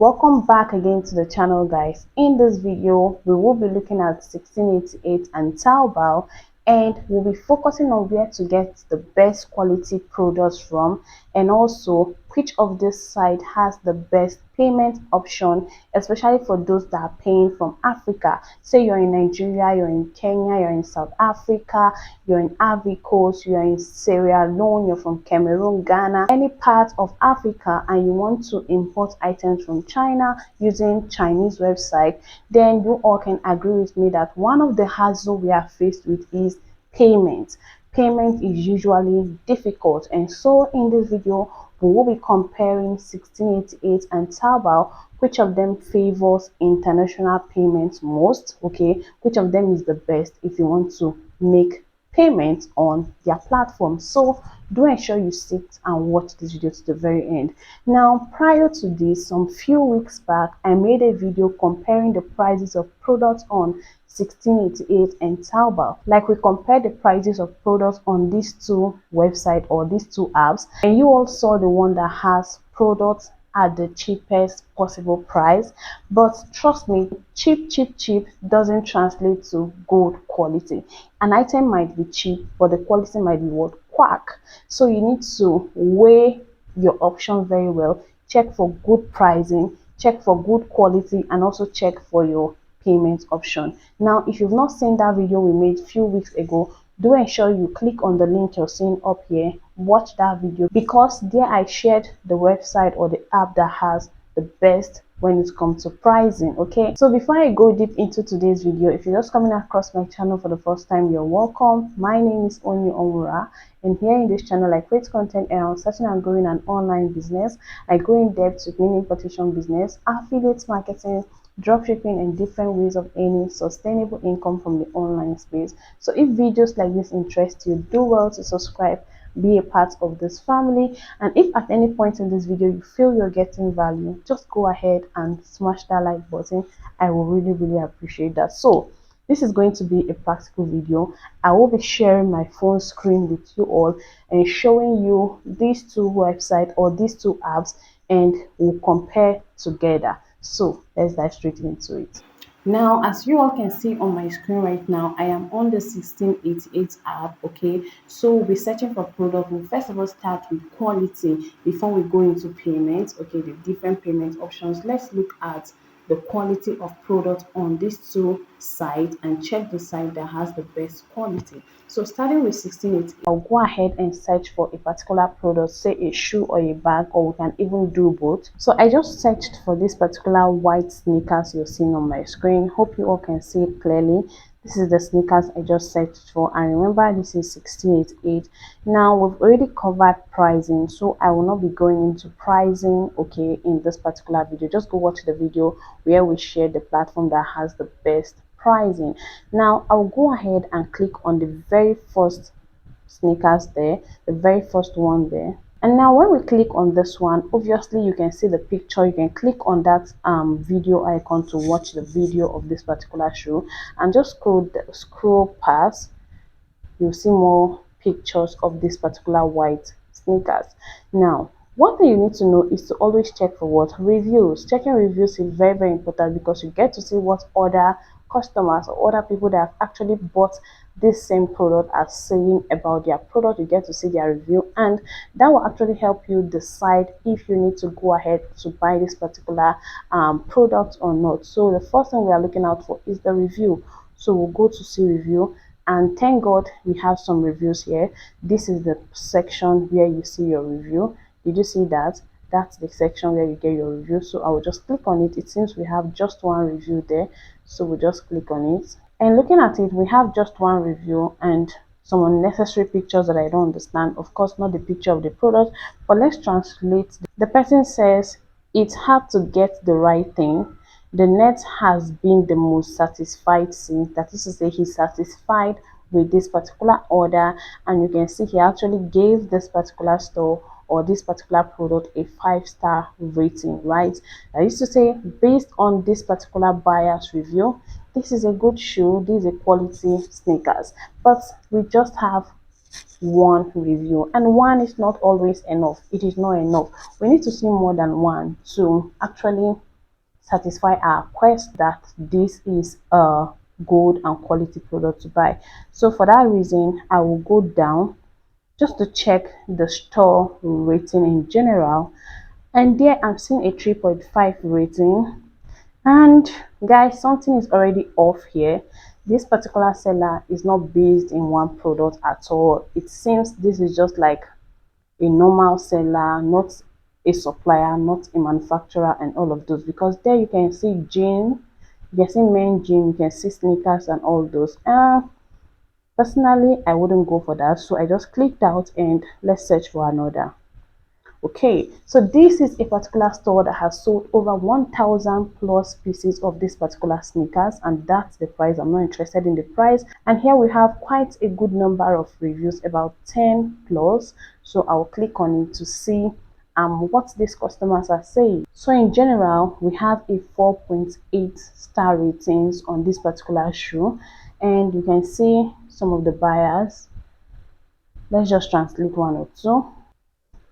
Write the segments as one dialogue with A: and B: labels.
A: Welcome back again to the channel, guys. In this video we will be looking at 1688 and Taobao, and we'll be focusing on where to get the best quality products from, and also which of this site has the best payment option, especially for those that are paying from Africa. Say you're in Nigeria, you're in Kenya, you're in South Africa, you're in Ivory Coast, you're in Sierra Leone, you're from Cameroon, Ghana, any part of Africa, and you want to import items from China using Chinese website, then you all can agree with me that one of the hassles we are faced with is payment. Payment is usually difficult, and so in this video we will be comparing 1688 and Taobao, which of them favors international payments most, okay, which of them is the best if you want to make payments on their platform. So do ensure you sit and watch this video to the very end. Now, prior to this, some few weeks back, I made a video comparing the prices of products on 1688 and Taobao. Like, we compared the prices of products on these two websites or these two apps, and you all saw the one that has products at the cheapest possible price. But trust me, cheap doesn't translate to good quality. An item might be cheap, but the quality might be what? Quack. So you need to weigh your options very well, check for good pricing, check for good quality, and also check for your payment option. Now, if you've not seen that video we made a few weeks ago, do ensure you click on the link you're seeing up here, watch that video, because there I shared the website or the app that has the best when it comes to pricing. Okay, so before I go deep into today's video, if you're just coming across my channel for the first time, you're welcome. My name is Onyi Onwura, and here in this channel I create content around starting and growing an online business. I go in depth with mini importation business, affiliate marketing, dropshipping, and different ways of earning sustainable income from the online space. So if videos like this interest you, do well to subscribe, be a part of this family, and if at any point in this video you feel you're getting value, just go ahead and smash that like button. I will really appreciate that. So this is going to be a practical video. I will be sharing my phone screen with you all and showing you these two websites or these two apps, and we'll compare together. So let's dive straight into it. Now, as you all can see on my screen right now, I am on the 1688 app. Okay, so we'll be searching for product. We'll first of all start with quality before we go into payments. Okay, the different payment options. Let's look at the quality of product on these two sites and check the site that has the best quality. So starting with 1688, I'll go ahead and search for a particular product, say a shoe or a bag, or we can even do both. So I just searched for this particular white sneakers you're seeing on my screen. Hope you all can see it clearly. This is the sneakers I just searched for, and remember this is 1688. Now we've already covered pricing, so I will not be going into pricing, okay, in this particular video. Just go watch the video where we share the platform that has the best pricing. Now I'll go ahead and click on the very first sneakers there, the very first one there. And now when we click on this one, obviously you can see the picture. You can click on that video icon to watch the video of this particular shoe, and just scroll past, you'll see more pictures of this particular white sneakers. Now, one thing you need to know is to always check for what? Reviews. Checking reviews is very important, because you get to see what other customers or other people that have actually bought this same product are saying about their product. You get to see their review, and that will actually help you decide if you need to go ahead to buy this particular product or not. So the first thing we are looking out for is the review. So we'll go to see review, and thank God we have some reviews here. This is the section where you see your review. Did you see that? That's the section where you get your review. So I will just click on it. It seems we have just one review there, so we'll just click on it. And looking at it, we have just one review and some unnecessary pictures that I don't understand. Of course, not the picture of the product, but let's translate. The person says it's hard to get the right thing. The net has been the most satisfied since. That is to say, he's satisfied with this particular order, and you can see he actually gave this particular store or this particular product a 5-star rating, right? I used to say, based on this particular buyer's review, this is a good shoe, this is a quality sneakers. But we just have one review, and one is not always enough. It is not enough. We need to see more than one to actually satisfy our quest that this is a good and quality product to buy. So for that reason, I will go down just to check the store rating in general, and there I'm seeing a 3.5 rating. And guys, something is already off here. This particular seller is not based in one product at all. It seems this is just like a normal seller, not a supplier, not a manufacturer, and all of those. Because there you can see jean, you can see men jean, you can see sneakers and all those. Personally, I wouldn't go for that, so I just clicked out and let's search for another. Okay, so this is a particular store that has sold over 1,000 plus pieces of this particular sneakers, and that's the price. I'm not interested in the price. And here we have quite a good number of reviews, about 10 plus. So I'll click on it to see what these customers are saying. So in general, we have a 4.8 star ratings on this particular shoe, and you can see some of the buyers. Let's just translate one or two.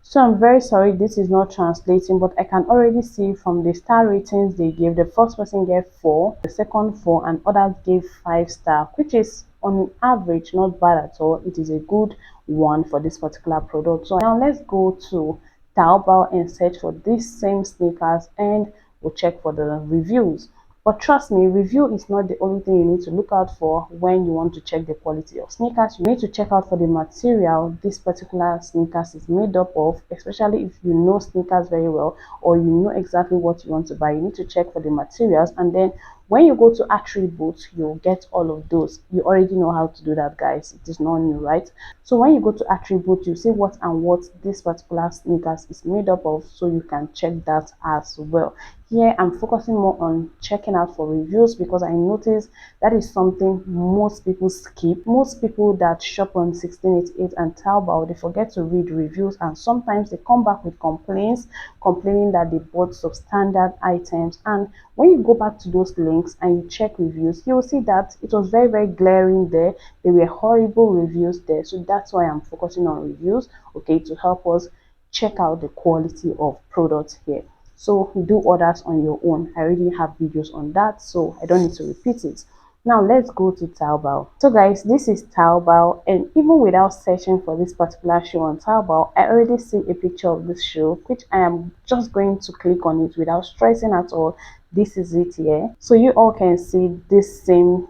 A: So I'm very sorry this is not translating, but I can already see from the star ratings they gave, the first person gave 4, the second 4, and others gave 5 star, which is on average not bad at all. It is a good one for this particular product. So now let's go to Taobao and search for these same sneakers, and we'll check for the reviews. But trust me, review is not the only thing you need to look out for when you want to check the quality of sneakers. You need to check out for the material this particular sneakers is made up of, especially if you know sneakers very well or you know exactly what you want to buy. You need to check for the materials, and then when you go to attributes, you'll get all of those. You already know how to do that, guys. It is not new, right? So when you go to attributes, you see what and what this particular sneakers is made up of, so you can check that as well. Here I'm focusing more on checking out for reviews, because I notice that is something most people skip. Most people that shop on 1688 and Taobao, they forget to read reviews, and sometimes they come back with complaints, complaining that they bought substandard items. And when you go back to those links and you check reviews, you will see that it was very glaring there. There were horrible reviews there. So that's why I'm focusing on reviews, okay, to help us check out the quality of products here. So do orders on your own. I already have videos on that, so I don't need to repeat it. Now let's go to Taobao. So guys, this is Taobao, and even without searching for this particular shoe on Taobao, I already see a picture of this shoe, which I am just going to click on it without stressing at all. This is it here. So you all can see this same.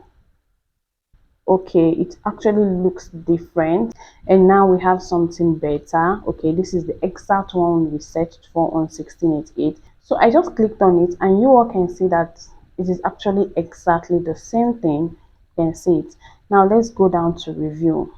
A: Okay, it actually looks different, and now we have something better. Okay, this is the exact one we searched for on 1688. So I just clicked on it, and you all can see that it is actually exactly the same thing. You can see it. Now let's go down to review.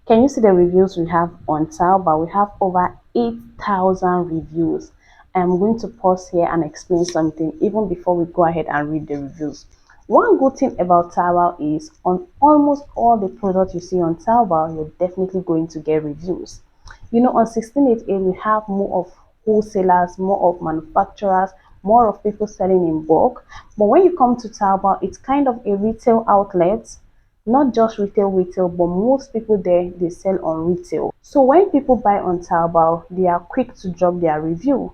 A: Can you see the reviews we have on Taobao? We have over 8,000 reviews. I'm going to pause here and explain something even before we go ahead and read the reviews. One good thing about Taobao is on almost all the products you see on Taobao, you're definitely going to get reviews. You know, on 1688, we have more of wholesalers, more of manufacturers, more of people selling in bulk. But when you come to Taobao, it's kind of a retail outlet. Not just retail, but most people there, they sell on retail. So when people buy on Taobao, they are quick to drop their review.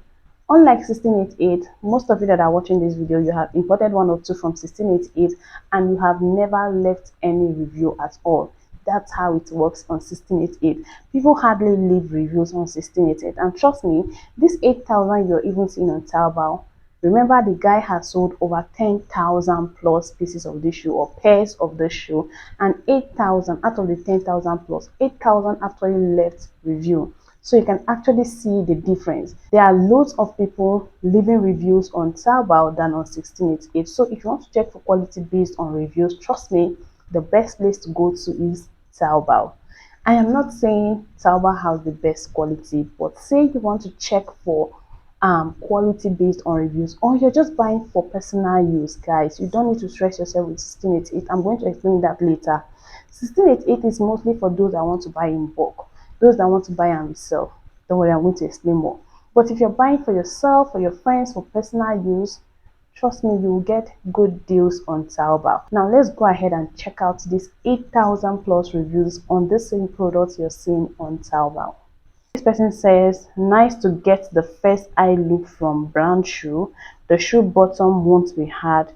A: Unlike 1688, most of you that are watching this video, you have imported one or two from 1688 and you have never left any review at all. That's how it works on 1688. People hardly leave reviews on 1688, and trust me, this 8,000 you're even seeing on Taobao, remember the guy has sold over 10,000 plus pieces of this shoe or pairs of the shoe, and 8,000 out of the 10,000 plus, 8,000 actually left review. So you can actually see the difference. There are loads of people leaving reviews on Taobao than on 1688. So if you want to check for quality based on reviews, trust me, the best place to go to is Taobao. I am not saying Taobao has the best quality, but say you want to check for quality based on reviews, or you're just buying for personal use, guys, you don't need to stress yourself with 1688. I'm going to explain that later. 1688 is mostly for those that want to buy in bulk, those that want to buy and resell. Don't worry, I'm going to explain more. But if you're buying for yourself, for your friends, for personal use, trust me, you will get good deals on Taobao. Now let's go ahead and check out these 8,000 plus reviews on the same products you're seeing on Taobao. This person says, nice to get the first eye look from brand shoe. The shoe bottom won't be hard.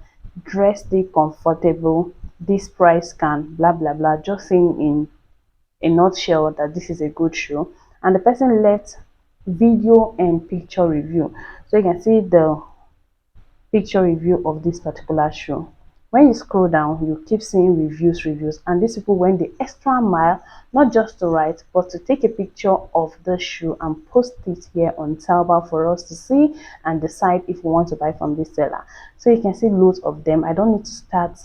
A: Dress stay comfortable. This price can blah blah blah. Just saying in a nutshell that this is a good shoe. And the person left video and picture review. So you can see the picture review of this particular shoe. When you scroll down, you keep seeing reviews, and these people went the extra mile, not just to write, but to take a picture of the shoe and post it here on Taobao for us to see and decide if we want to buy from this seller. So you can see loads of them. I don't need to start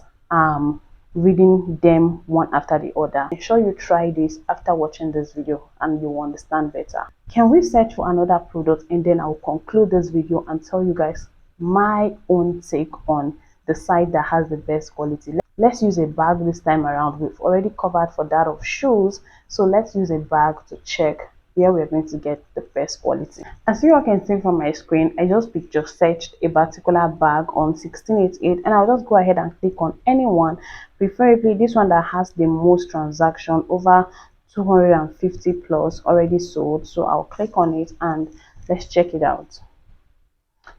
A: reading them one after the other. I'm sure you try this after watching this video and you will understand better. Can we search for another product, and then I'll conclude this video and tell you guys my own take on the site that has the best quality. Let's use a bag this time around. We've already covered for that of shoes, so let's use a bag to check where we're going to get the best quality. As you all can see from my screen, I just picture searched a particular bag on 1688, and I'll just go ahead and click on any one, preferably this one that has the most transaction, over 250 plus already sold. So I'll click on it and let's check it out.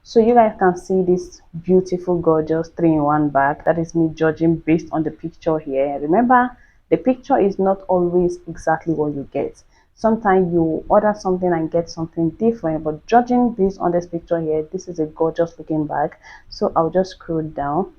A: So you guys can see this beautiful gorgeous 3-in-1 bag. That is me judging based on the picture here. Remember, the picture is not always exactly what you get. Sometimes you order something and get something different, but judging based on this picture here, this is a gorgeous looking bag. So I'll just scroll down.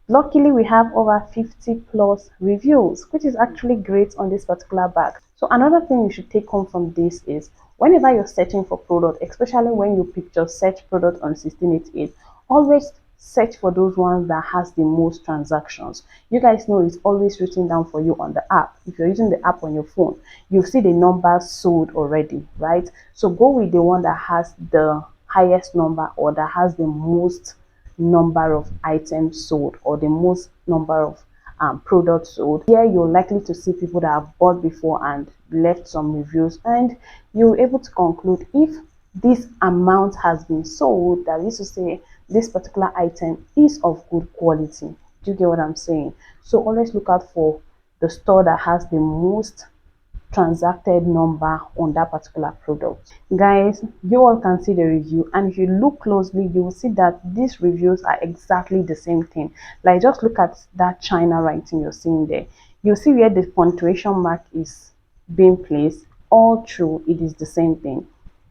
A: Luckily, we have over 50 plus reviews, which is actually great on this particular bag. So another thing you should take home from this is, whenever you're searching for product, especially when you picture search product on 1688, always search for those ones that has the most transactions. You guys know it's always written down for you on the app. If you're using the app on your phone, you see the numbers sold already, right? So go with the one that has the highest number, or that has the most number of items sold, or the most number of products sold. Here you're likely to see people that have bought before and left some reviews, and you're able to conclude if this amount has been sold, that is to say this particular item is of good quality. Do you get what I'm saying? So always look out for the store that has the most transacted number on that particular product. Guys, you all can see the review, and if you look closely, you will see that these reviews are exactly the same thing. Like, just look at that China writing you're seeing there. You'll see where the punctuation mark is being placed. All through, it is the same thing.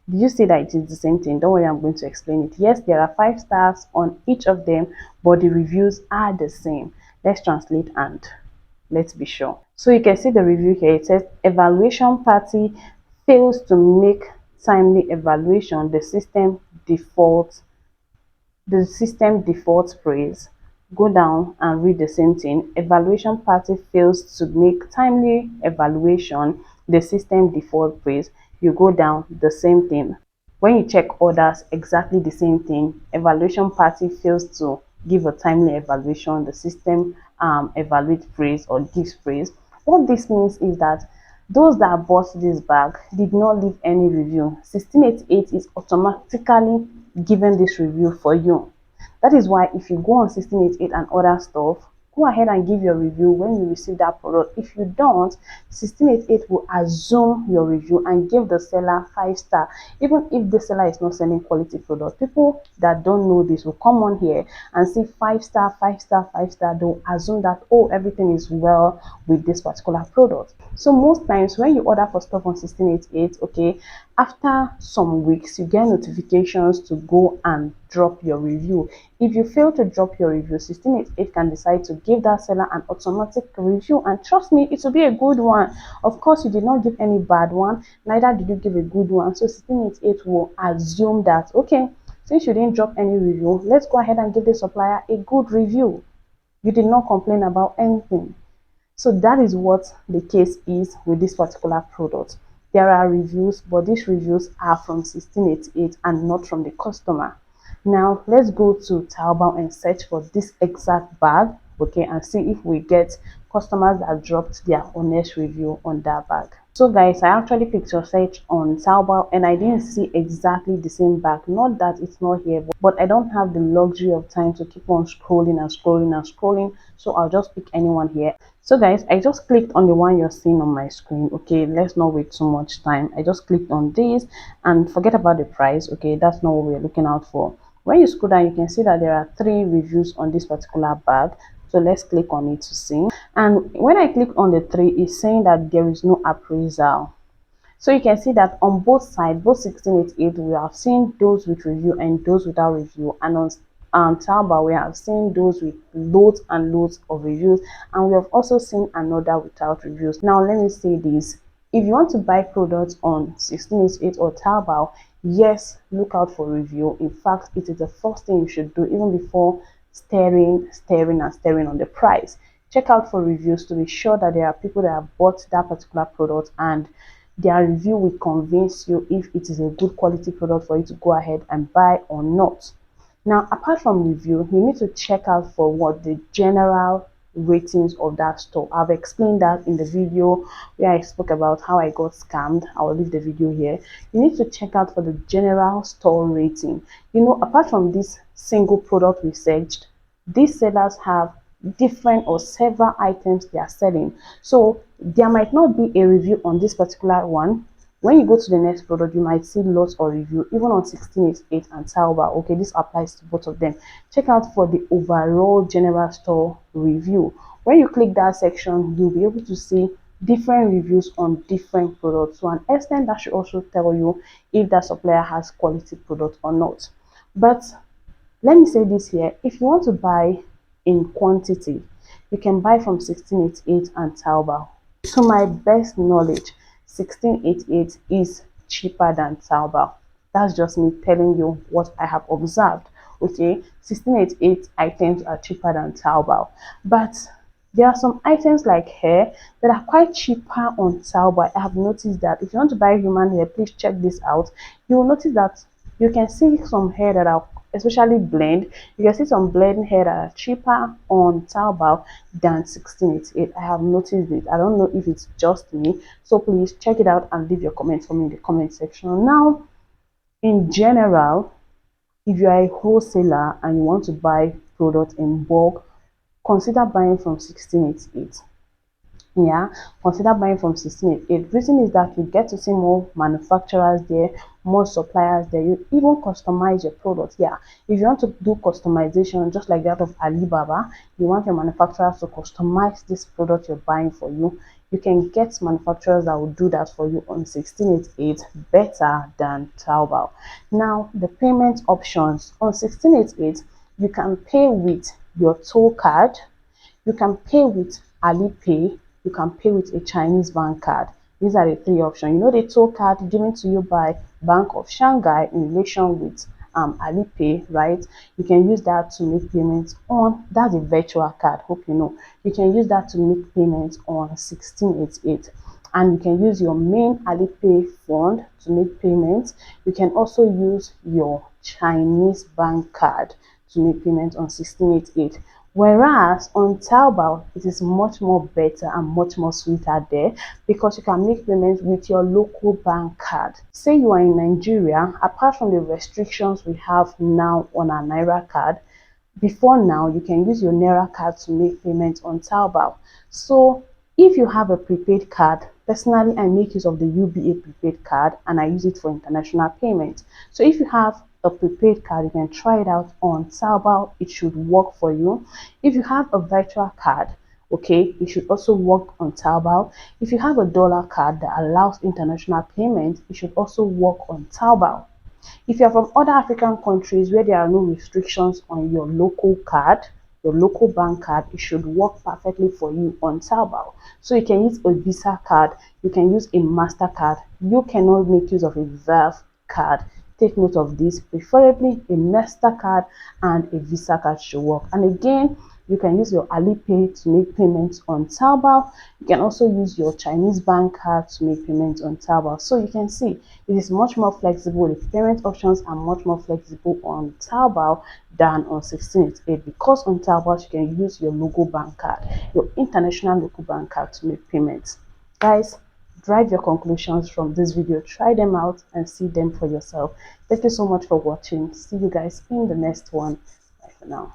A: Did you see that it is the same thing? Don't worry, I'm going to explain it. Yes, there are 5 stars on each of them, but the reviews are the same. Let's translate and let's be sure. So you can see the review here. It says, evaluation party fails to make timely evaluation. The system defaults praise. Go down and read the same thing. Evaluation party fails to make timely evaluation. The system default praise. You go down, the same thing. When you check orders, exactly the same thing. Evaluation party fails to give a timely evaluation. The system evaluate praise or gives praise. What this means is that those that bought this bag did not leave any review. 1688 is automatically giving this review for you. That is why if you go on 1688 and order stuff, go ahead and give your review when you receive that product. If you don't, 1688 will assume your review and give the seller 5 star, even if the seller is not selling quality product. People that don't know this will come on here and see 5 star, 5 star, 5 star. They'll assume that, oh, everything is well with this particular product. So most times when you order for stuff on 1688, okay, after some weeks you get notifications to go and drop your review. If you fail to drop your review, 1688 can decide to give that seller an automatic review, and trust me, it will be a good one. Of course, you did not give any bad one, neither did you give a good one. So 1688 will assume that, okay, since you didn't drop any review, let's go ahead and give the supplier a good review. You did not complain about anything. So that is what the case is with this particular product. There are reviews, but these reviews are from 1688 and not from the customer. Now let's go to Taobao and search for this exact bag, okay, and see if we get customers that dropped their honest review on that bag. So guys, I actually picked your search on Taobao and I didn't see exactly the same bag. Not that it's not here, but I don't have the luxury of time to keep on scrolling and scrolling and scrolling. So I'll just pick anyone here. So guys, I just clicked on the one you're seeing on my screen. Okay, let's not wait too much time. I just clicked on this and forget about the price. Okay, that's not what we're looking out for. When you scroll down, you can see that there are 3 reviews on this particular bag. So let's click on it to see. And when I click on the 3, it's saying that there is no appraisal. So you can see that on both sides, both 1688, we have seen those with review and those without review. And on Taobao, we have seen those with loads and loads of reviews. And we have also seen another without reviews. Now, let me say this. If you want to buy products on 1688 or Taobao, yes, look out for review. In fact, it is the first thing you should do even before staring on the price. Check out for reviews to be sure that there are people that have bought that particular product and their review will convince you if it is a good quality product for you to go ahead and buy or not. Now, apart from review, you need to check out for what the general ratings of that store. I've explained that in the video where I spoke about how I got scammed. I will leave the video here. You need to check out for the general store rating. You know, apart from this single product we searched, these sellers have different or several items they are selling. So there might not be a review on this particular one. When you go to the next product, you might see lots of review, even on 1688 and Taobao. Okay, this applies to both of them. Check out for the overall general store review. When you click that section, you'll be able to see different reviews on different products. To an extent, that should also tell you if that supplier has quality product or not. But let me say this here, if you want to buy in quantity, you can buy from 1688 and Taobao. To my best knowledge, 1688 is cheaper than Taobao. That's just me telling you what I have observed. Okay, 1688 items are cheaper than Taobao, but there are some items like hair that are quite cheaper on Taobao. I have noticed that if you want to buy human hair, please check this out. You will notice that you can see some hair that are especially blend. You can see some blend hair that are cheaper on Taobao than 1688. I have noticed it. I don't know if it's just me. So please check it out and leave your comments for me in the comment section. Now, in general, if you are a wholesaler and you want to buy products in bulk, consider buying from 1688. Yeah, consider buying from 1688. Reason is that you get to see more manufacturers there, more suppliers there. You even customize your product. Yeah, if you want to do customization just like that of Alibaba, you want your manufacturers to customize this product you're buying for you, you can get manufacturers that will do that for you on 1688 better than Taobao. Now, the payment options on 1688, you can pay with your toll card, you can pay with Alipay, you can pay with a Chinese bank card. These are the 3 options. You know the toll card given to you by Bank of Shanghai in relation with Alipay, right? You can use that to make payments on, that's a virtual card, hope you know. You can use that to make payments on 1688. And you can use your main Alipay fund to make payments. You can also use your Chinese bank card to make payments on 1688. Whereas on Taobao, it is much more better and much more sweeter there because you can make payments with your local bank card. Say you are in Nigeria, apart from the restrictions we have now on our Naira card, before now, you can use your Naira card to make payments on Taobao. So if you have a prepaid card, personally, I make use of the UBA prepaid card and I use it for international payments. So if you have a prepaid card, you can try it out on Taobao. It should work for you. If you have a virtual card, okay, it should also work on Taobao. If you have a dollar card that allows international payments, it should also work on Taobao. If you're from other African countries where there are no restrictions on your local card, your local bank card, it should work perfectly for you on Taobao. So you can use a Visa card, you can use a MasterCard. You cannot make use of a Verve card. Take note of this. Preferably a MasterCard and a Visa card should work. And again, you can use your Alipay to make payments on Taobao. You can also use your Chinese bank card to make payments on Taobao. So you can see it is much more flexible. The payment options are much more flexible on Taobao than on 1688 because on Taobao you can use your local bank card, your international local bank card to make payments. Guys, drive your conclusions from this video. Try them out and see them for yourself. Thank you so much for watching. See you guys in the next one. Bye for now.